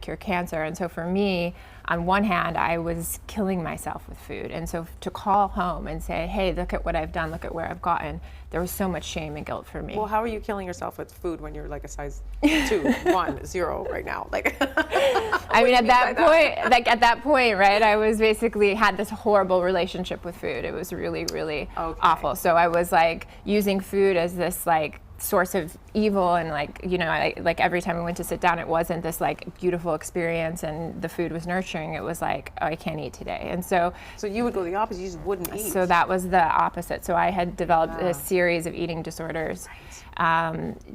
cure cancer. And so for me, on one hand, I was killing myself with food. And so to call home and say, hey, look at what I've done, look at where I've gotten, there was so much shame and guilt for me. Well, how are you killing yourself with food when you're like a size 2, 1, 0 right now? Like, I mean, at that point, right, I was basically had this horrible relationship with food. It was really, really awful. So I was like using food as this like source of evil, and like, you know, like every time I went to sit down, it wasn't this like beautiful experience and the food was nurturing. It was like, oh, I can't eat today. And so you would go the opposite, you just wouldn't eat. So that was the opposite. So I had developed a series of eating disorders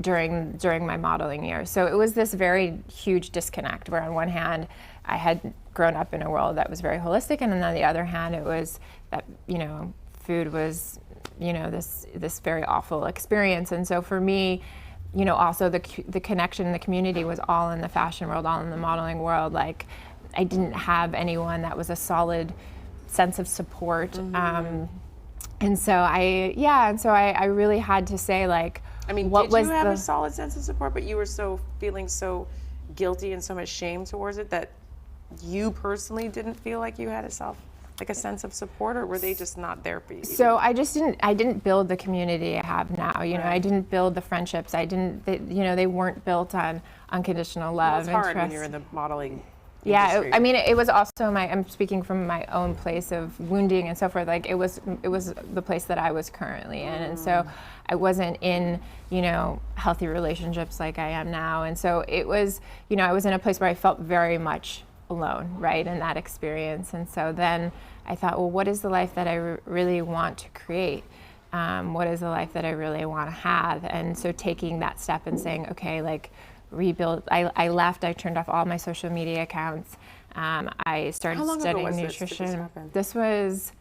during my modeling years. So it was this very huge disconnect where on one hand I had grown up in a world that was very holistic, and then on the other hand it was that, you know, food was, you know, this very awful experience. And so for me, you know, also the connection in the community was all in the fashion world, all in the modeling world. Like, I didn't have anyone that was a solid sense of support. And so I really had to say, like, I mean, what did you have a solid sense of support, but you were feeling so guilty and so much shame towards it that you personally didn't feel like you had a sense of support, or were they just not there for you? So I didn't build the community I have now. You know, I didn't build the friendships. They weren't built on unconditional love It's and hard trust. when you're in the modeling industry. I mean, it was also I'm speaking from my own place of wounding and so forth. Like, it was the place that I was currently in. And so I wasn't in, you know, healthy relationships like I am now. And so it was, you know, I was in a place where I felt very much alone, right, in that experience. And so then I thought, well, what is the life that I really want to create? What is the life that I really want to have? And so taking that step and saying, okay, like, rebuild. I left. I turned off all my social media accounts. I started studying nutrition. This was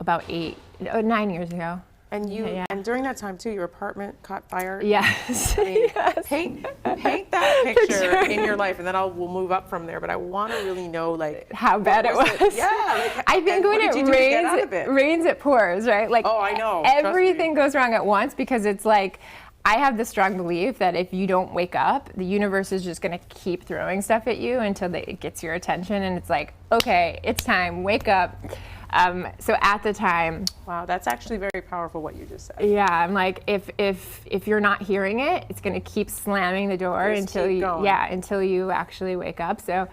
about 9 years ago. And and during that time too, your apartment caught fire. Yes. I mean, paint that picture in your life, and then we'll move up from there. But I want to really know, like, how bad it was. I think when it rains, it pours, right? Like, oh, I know. Everything goes wrong at once, because it's like, I have the strong belief that if you don't wake up, the universe is just going to keep throwing stuff at you until it gets your attention, and it's like, okay, it's time, wake up. So at the time, wow, that's actually very powerful what you just said. Yeah, I'm like, if you're not hearing it, it's going to keep slamming the door until you actually wake up. So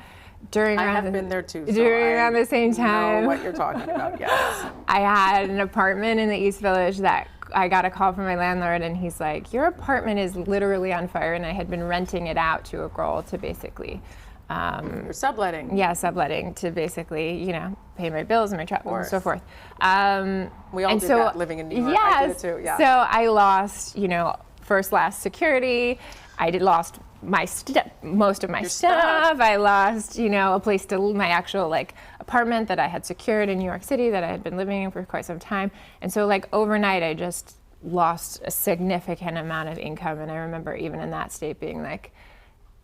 I have been there too. Around the same time, know what you're talking about. Yes. I had an apartment in the East Village that I got a call from my landlord, and he's like, your apartment is literally on fire. And I had been renting it out to a girl to basically you're subletting. Yeah, subletting to basically, you know, pay my bills and my travel and so forth. We all did that living in New York. Yes, I did it too. Yeah. So I lost, you know, last security. I lost most of my stuff. I lost, you know, a place to live, my actual like apartment that I had secured in New York City that I had been living in for quite some time. And so like overnight, I just lost a significant amount of income. And I remember even in that state being like,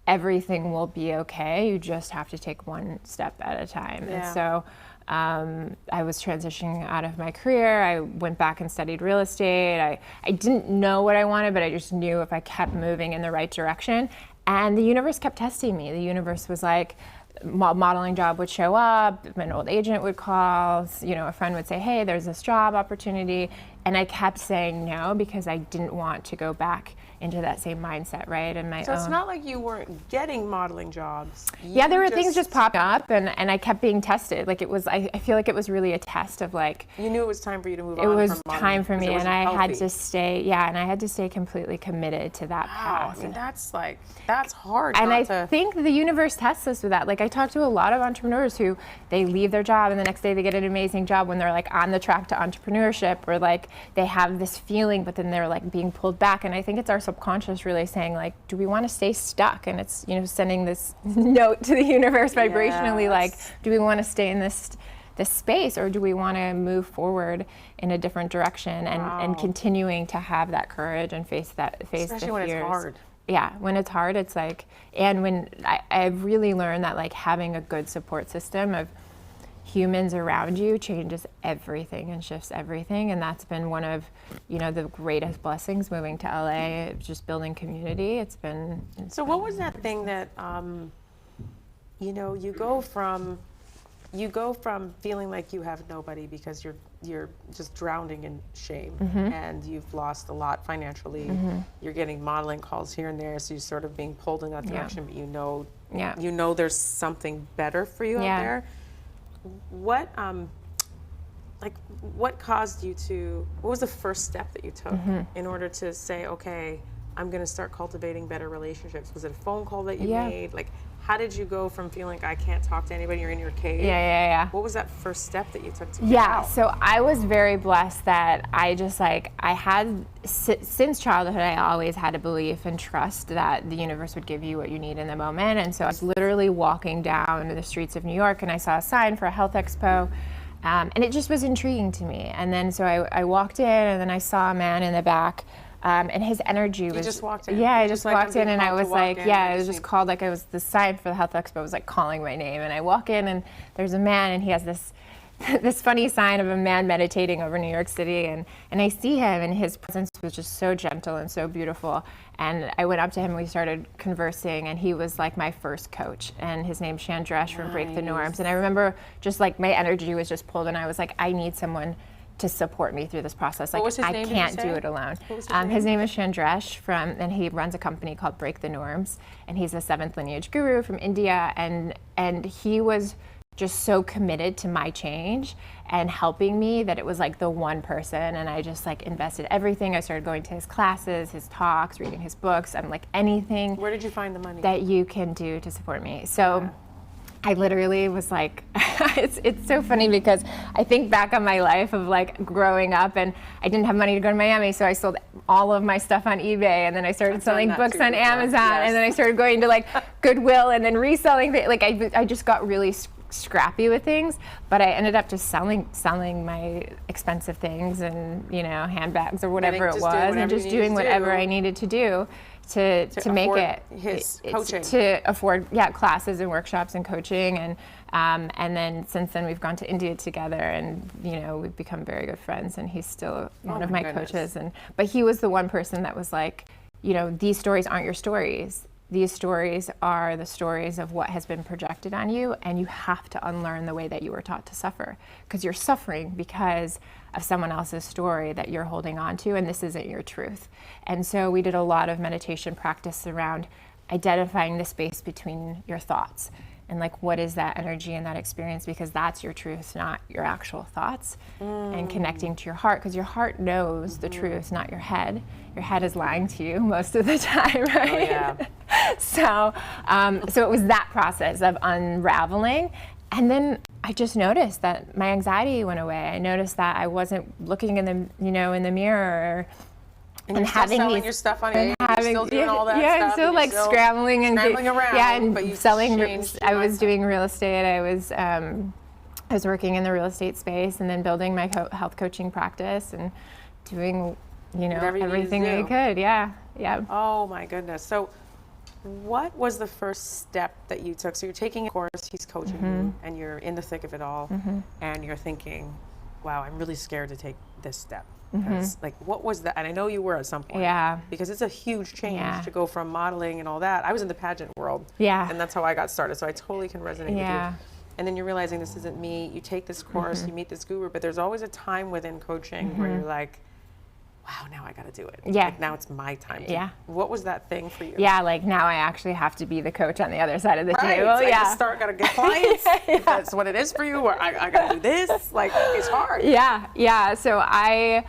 everything will be okay. You just have to take one step at a time. Yeah. And so I was transitioning out of my career. I went back and studied real estate. I didn't know what I wanted, but I just knew if I kept moving in the right direction. And the universe kept testing me. The universe was like, modeling job would show up, an old agent would call, you know, a friend would say, hey, there's this job opportunity. And I kept saying no, because I didn't want to go back into that same mindset, right? And so it's not like you weren't getting modeling jobs. Yeah, there were things just popping up, and I kept being tested. Like, it was, I feel like it was really a test of like. You knew it was time for you to move on. It was time for me, and I had to stay completely committed to that path. I mean, that's hard. And I think the universe tests us with that. Like, I talk to a lot of entrepreneurs who they leave their job, and the next day they get an amazing job when they're like on the track to entrepreneurship, or like they have this feeling, but then they're like being pulled back. And I think it's our subconscious really saying, like, do we want to stay stuck? And it's, you know, sending this note to the universe vibrationally, like, do we want to stay in this space, or do we want to move forward in a different direction, and continuing to have that courage and face especially the fears. When it's hard. Yeah, when it's hard, it's like, and when I've really learned that like having a good support system of humans around you changes everything and shifts everything. And that's been one of, you know, the greatest blessings moving to LA, just building community. It's been. So what was that thing that you know, you go from feeling like you have nobody because you're just drowning in shame, and you've lost a lot financially. You're getting modeling calls here and there, so you're sort of being pulled in that direction, but you know there's something better for you out there. What what caused you to, what was the first step that you took in order to say, okay, I'm going to start cultivating better relationships? Was it a phone call that you made? Like, how did you go from feeling like I can't talk to anybody, you're in your cave? What was that first step that you took to get out? So I was very blessed that I just like, I had, since childhood, I always had a belief and trust that the universe would give you what you need in the moment. And so I was literally walking down the streets of New York and I saw a sign for a health expo. And it just was intriguing to me. And then so I walked in and then I saw a man in the back. And his energy was. You just walked in? Yeah, I just walked in and I was like, it was just called, like, it was the sign for the health expo was like calling my name. And I walk in and there's a man and he has this this funny sign of a man meditating over New York City. And I see him and his presence was just so gentle and so beautiful. And I went up to him and we started conversing and he was like my first coach. And his name's Chandresh from Break the Norms. And I remember just like my energy was just pulled and I was like, I need someone to support me through this process. Like, I can't do it alone. His name is Chandresh and he runs a company called Break the Norms, and he's a 7th lineage guru from India, and he was just so committed to my change and helping me that it was like the one person, and I just like invested everything. I started going to his classes, his talks, reading his books. I'm like, anything. Where did you find the money that you can do to support me? So I literally was like, it's so funny because I think back on my life of like growing up and I didn't have money to go to Miami, so I sold all of my stuff on eBay, and then I started selling books on Amazon, and then I started going to like Goodwill and then reselling things. Like I just got really scrappy with things, but I ended up just selling my expensive things and, you know, handbags or whatever it was, and just doing whatever I needed to do to make it his coaching, to afford classes and workshops and coaching, and then since then we've gone to India together, and you know, we've become very good friends, and he's still one of my coaches. But he was the one person that was like, you know, these stories aren't your stories. These stories are the stories of what has been projected on you, and you have to unlearn the way that you were taught to suffer, because you're suffering because of someone else's story that you're holding on to, and this isn't your truth. And so we did a lot of meditation practice around identifying the space between your thoughts and like, what is that energy and that experience, because that's your truth, not your actual thoughts. And connecting to your heart, because your heart knows the truth, not your head. Your head is lying to you most of the time, right? So it was that process of unraveling. And then I just noticed that my anxiety went away. I noticed that I wasn't looking in the mirror and having selling your stuff on eBay, still doing all that stuff. Yeah, I'm still like scrambling around. Yeah, and selling. I was doing real estate. I was working in the real estate space, and then building my health coaching practice and doing, you know, everything I could. Yeah. Oh my goodness. So, what was the first step that you took? So you're taking a course, he's coaching you, and you're in the thick of it all, and you're thinking, wow, I'm really scared to take this step. Because, like, what was that? And I know you were at some point. Yeah. Because it's a huge change to go from modeling and all that. I was in the pageant world. Yeah. And that's how I got started. So I totally can resonate with you. And then you're realizing this isn't me. You take this course, you meet this guru, but there's always a time within coaching where you're like, wow, now I got to do it. Yeah. Like, now it's my time. What was that thing for you? Yeah, like now I actually have to be the coach on the other side of the table. So I got to get clients. That's what it is for you. Or I got to do this. Like, it's hard. Yeah. So I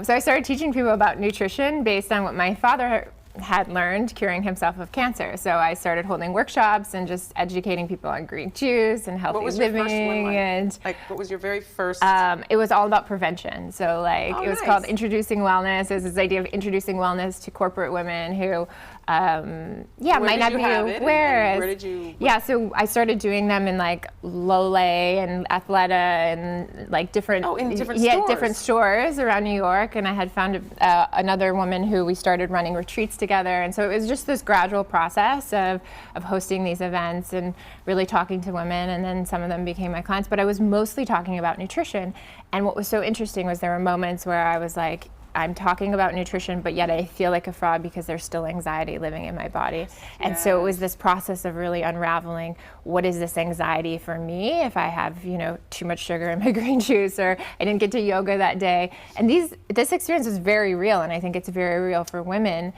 started teaching people about nutrition based on what my father had learned curing himself of cancer. So I started holding workshops and just educating people on green juice and healthy living. What was your first one like? And like, what was your very first? It was all about prevention. So like, it was called Introducing Wellness. It was this idea of introducing wellness to corporate women who, might not be aware. And where did you? Yeah, so I started doing them in like Lole and Athleta and like different. Oh, in different stores. Different stores around New York. And I had found another woman who we started running retreats together. And so it was just this gradual process of hosting these events and really talking to women. And then some of them became my clients. But I was mostly talking about nutrition. And what was so interesting was there were moments where I was like, I'm talking about nutrition, but yet I feel like a fraud because there's still anxiety living in my body. And so it was this process of really unraveling, what is this anxiety for me if I have, you know, too much sugar in my green juice, or I didn't get to yoga that day. And this experience is very real, and I think it's very real for women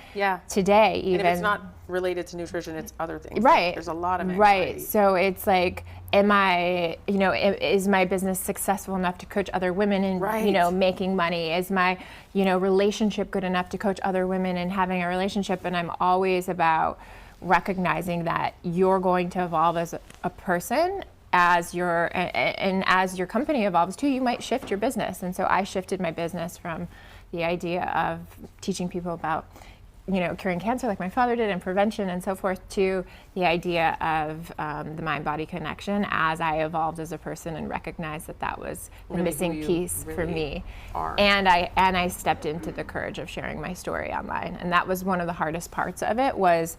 today even. And if it's not related to nutrition, it's other things. Right. There's a lot of anxiety. Right. So it's like, am I, you know, is my business successful enough to coach other women in, you know, making money? Is my, you know, relationship good enough to coach other women in having a relationship? And I'm always about recognizing that you're going to evolve as a person, as and as your company evolves too. You might shift your business. And so I shifted my business from the idea of teaching people about, you know, curing cancer like my father did, and prevention and so forth, to the idea of the mind-body connection as I evolved as a person and recognized that that was the missing piece for me. And I stepped into the courage of sharing my story online. And that was one of the hardest parts of it. Was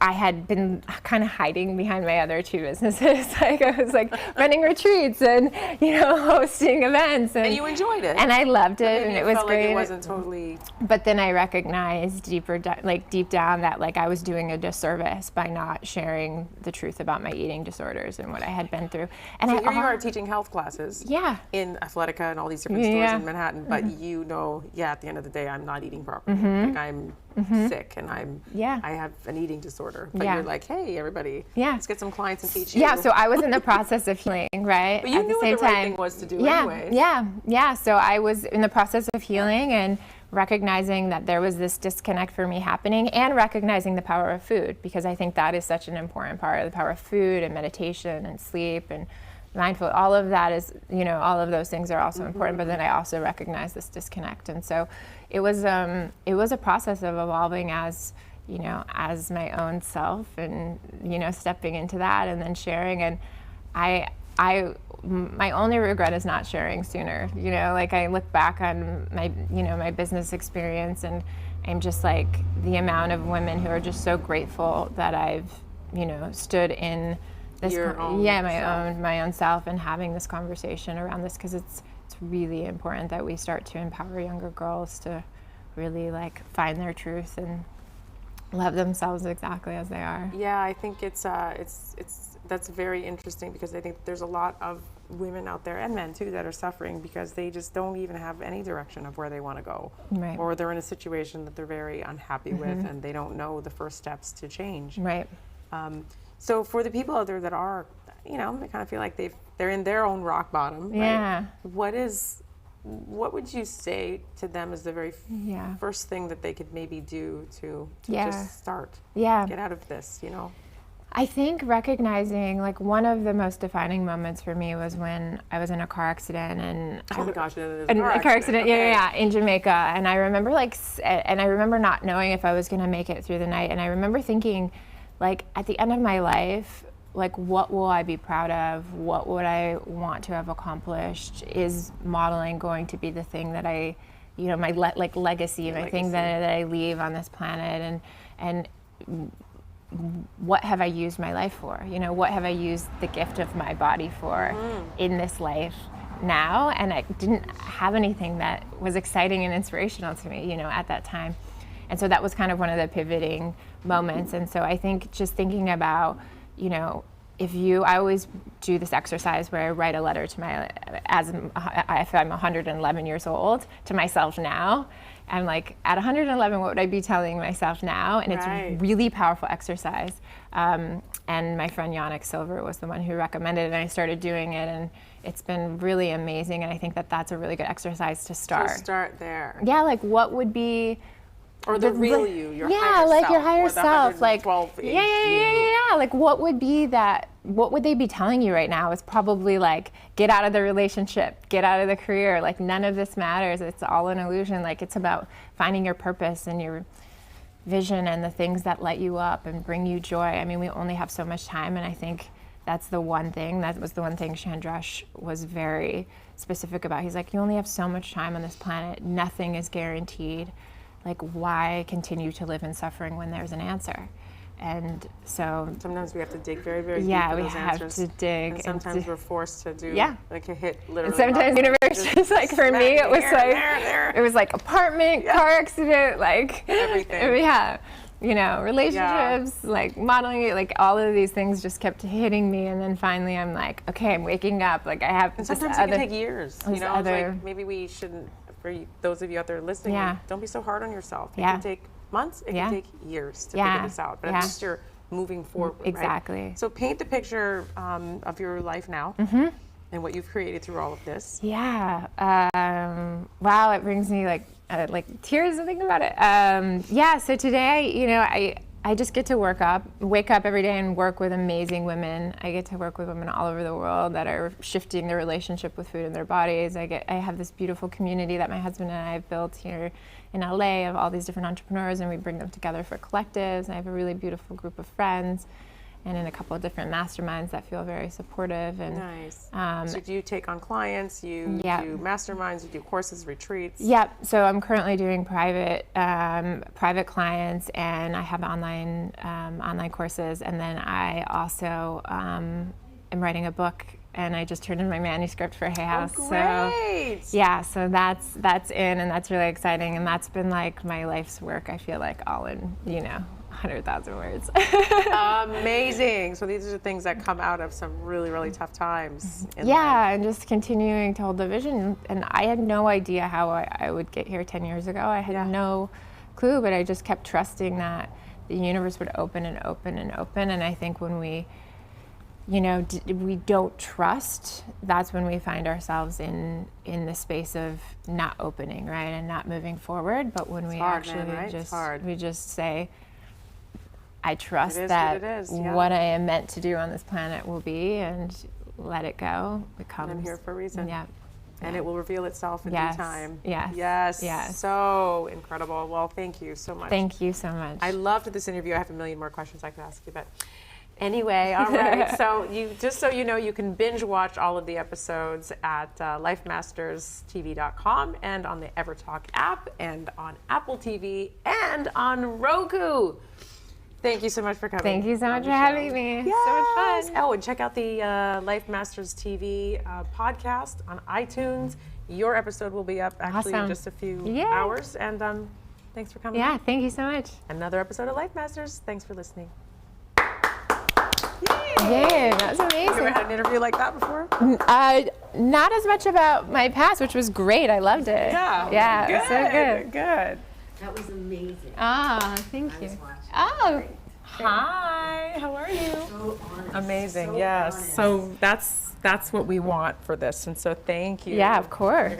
I had been kind of hiding behind my other two businesses. Like I was like running retreats and, you know, hosting events. And you enjoyed it. And I loved it, and it was great. Like it wasn't totally. But then I recognized deep down that like I was doing a disservice by not sharing the truth about my eating disorders and what I had been through. And so here you are teaching health classes. Yeah. In Athletica and all these different stores in Manhattan, but you know, at the end of the day, I'm not eating properly. Like I'm sick and I have an eating disorder. But you're like, hey, everybody, let's get some clients and teach you. Yeah, so I was in the process of healing, right? But you knew what the right thing was to do anyways. Yeah. So I was in the process of healing and recognizing that there was this disconnect for me happening, and recognizing the power of food, because I think that is such an important part of the power of food and meditation and sleep and mindful. All of that is, you know, all of those things are also important, but then I also recognize this disconnect. And so it was a process of evolving as, you know, as my own self, and, you know, stepping into that and then sharing. And my only regret is not sharing sooner. You know, like I look back on my, you know, my business experience, and I'm just like, the amount of women who are just so grateful that I've, you know, stood in this, my own self, and having this conversation around this, because it's really important that we start to empower younger girls to really like find their truth and love themselves exactly as they are. Yeah, I think it's that's very interesting, because I think there's a lot of women out there, and men too, that are suffering because they just don't even have any direction of where they want to go. Right. Or they're in a situation that they're very unhappy with, and they don't know the first steps to change. Right. So for the people out there that are, you know, they kind of feel like they're in their own rock bottom, Yeah. right? What would you say to them as the very first thing that they could maybe do to just start? Yeah. Get out of this, you know? I think recognizing, like, one of the most defining moments for me was when I was in a car accident, and oh my gosh, a car accident, in Jamaica. And I remember not knowing if I was going to make it through the night. And I remember thinking, like, at the end of my life, like, what will I be proud of? What would I want to have accomplished? Is modeling going to be the thing that I, you know, my legacy, my thing that I leave on this planet? And what have I used my life for? You know, what have I used the gift of my body for in this life now? And I didn't have anything that was exciting and inspirational to me, you know, at that time. And so that was kind of one of the pivoting moments. And so I think just thinking about, you know, I always do this exercise where I write a letter to if I'm 111 years old, to myself now. I'm like, at 111, what would I be telling myself now? And it's a really powerful exercise. And my friend Yannick Silver was the one who recommended it, and I started doing it, and it's been really amazing. And I think that that's a really good exercise to start. So start there. Yeah, like what would be... Or the real you, your higher self. Yeah, like your higher self. Like, yeah. Like, what would they be telling you right now? It's probably like, get out of the relationship, get out of the career. Like, none of this matters. It's all an illusion. Like, it's about finding your purpose and your vision and the things that light you up and bring you joy. I mean, we only have so much time, and I think that's the one thing. That was the one thing Chandresh was very specific about. He's like, you only have so much time on this planet. Nothing is guaranteed. Like, why continue to live in suffering when there's an answer? And so sometimes we have to dig very, very deep yeah, for we those have answers. to dig. And sometimes we're forced to do like a hit literally. Sometimes the universe just like for me it was there. it was like apartment, car accident, like everything. Yeah. You know, relationships, like modeling, like all of these things just kept hitting me, and then finally I'm like, okay, I'm waking up. Like I have. And sometimes it can take years. You know, it's like maybe we shouldn't. For those of you out there listening, like, don't be so hard on yourself. It can take months. It can take years to figure this out. But at least you're moving forward. Exactly. Right? So paint the picture of your life now. And what you've created through all of this. Yeah. Wow, it brings me like tears to think about it. Yeah. So today, you know, I just get to wake up every day and work with amazing women. I get to work with women all over the world that are shifting their relationship with food in their bodies. I have this beautiful community that my husband and I have built here in LA of all these different entrepreneurs, and we bring them together for collectives. I have a really beautiful group of friends, and in a couple of different masterminds that feel very supportive. And nice. So do you take on clients? You do masterminds? You do courses, retreats? Yep. So I'm currently doing private clients, and I have online courses, and then I also am writing a book, and I just turned in my manuscript for Hay House. Oh, great. So yeah, so that's in, and that's really exciting, and that's been like my life's work. I feel like all in, 100,000 words. Amazing. So these are the things that come out of some really, really tough times. And just continuing to hold the vision. And I had no idea how I would get here 10 years ago. I had no clue, but I just kept trusting that the universe would open and open and open. And I think when we, we don't trust, that's when we find ourselves in the space of not opening, right, and not moving forward. But when we we just say, I trust that what I am meant to do on this planet will be, and let it go. It comes. I'm here for a reason. Yeah. And it will reveal itself in due time. Yes. So incredible. Well, thank you so much. Thank you so much. I loved this interview. I have a million more questions I could ask you, but anyway, all right. So you can binge watch all of the episodes at lifemasterstv.com and on the EverTalk app and on Apple TV and on Roku. Thank you so much for coming. Thank you so much for having me. Yes. So much fun. Oh, and check out the Life Masters TV podcast on iTunes. Your episode will be up actually in just a few hours. And thanks for coming. Yeah, thank you so much. Another episode of Life Masters. Thanks for listening. Yay, that was amazing. Have you ever had an interview like that before? Not as much about my past, which was great. I loved it. Yeah, it was so good. Good. That was amazing. Thank you. Oh, Hi, how are you? so honest. Amazing, So yes. honest. So that's what we want for this, and so thank you. Yeah, of course.